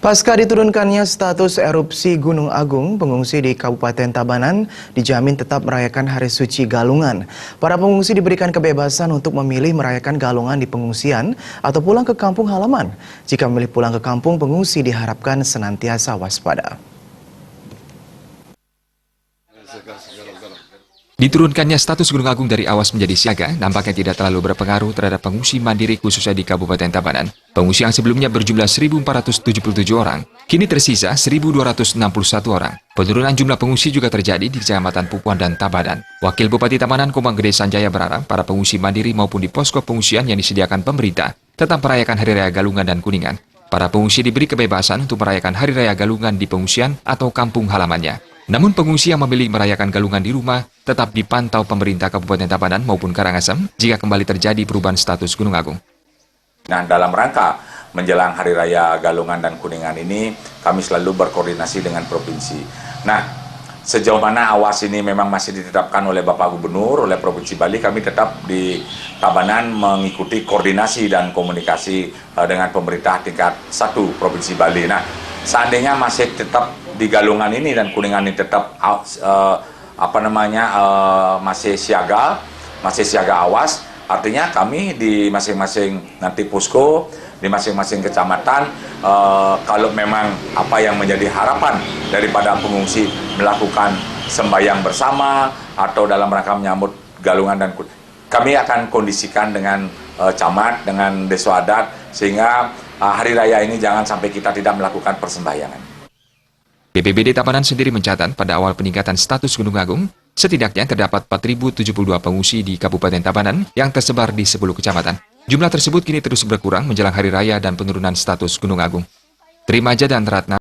Pasca diturunkannya status erupsi Gunung Agung, pengungsi di Kabupaten Tabanan dijamin tetap merayakan Hari Suci Galungan. Para pengungsi diberikan kebebasan untuk memilih merayakan Galungan di pengungsian atau pulang ke kampung halaman. Jika memilih pulang ke kampung, pengungsi diharapkan senantiasa waspada. Diturunkannya status Gunung Agung dari awas menjadi siaga nampaknya tidak terlalu berpengaruh terhadap pengungsi mandiri khususnya di Kabupaten Tabanan. Pengungsi yang sebelumnya berjumlah 1.477 orang, kini tersisa 1.261 orang. Penurunan jumlah pengungsi juga terjadi di Kecamatan Pupuan dan Tabanan. Wakil Bupati Tabanan Komang Gede Sanjaya berharap para pengungsi mandiri maupun di posko pengungsian yang disediakan pemerintah tetap merayakan Hari Raya Galungan dan Kuningan. Para pengungsi diberi kebebasan untuk merayakan Hari Raya Galungan di pengungsian atau kampung halamannya. Namun pengungsi yang memilih merayakan Galungan di rumah tetap dipantau pemerintah Kabupaten Tabanan maupun Karangasem jika kembali terjadi perubahan status Gunung Agung. Nah, dalam rangka menjelang Hari Raya Galungan dan Kuningan ini, kami selalu berkoordinasi dengan provinsi. Nah, sejauh mana awas ini memang masih ditetapkan oleh Bapak Gubernur, oleh Provinsi Bali, kami tetap di Tabanan mengikuti koordinasi dan komunikasi dengan pemerintah tingkat 1 Provinsi Bali. Nah, seandainya masih tetap di Galungan ini dan Kuningan ini tetap masih siaga awas, artinya kami di masing-masing nanti posko, di masing-masing kecamatan, kalau memang apa yang menjadi harapan daripada pengungsi melakukan sembahyang bersama atau dalam rangka menyambut Galungan dan Kuningan, kami akan kondisikan dengan camat, dengan deso adat, sehingga hari raya ini jangan sampai kita tidak melakukan persembahyangan. BPBD Tabanan sendiri mencatat pada awal peningkatan status Gunung Agung, setidaknya terdapat 4.072 pengungsi di Kabupaten Tabanan yang tersebar di 10 kecamatan. Jumlah tersebut kini terus berkurang menjelang Hari Raya dan penurunan status Gunung Agung. Trimaja dan Ratna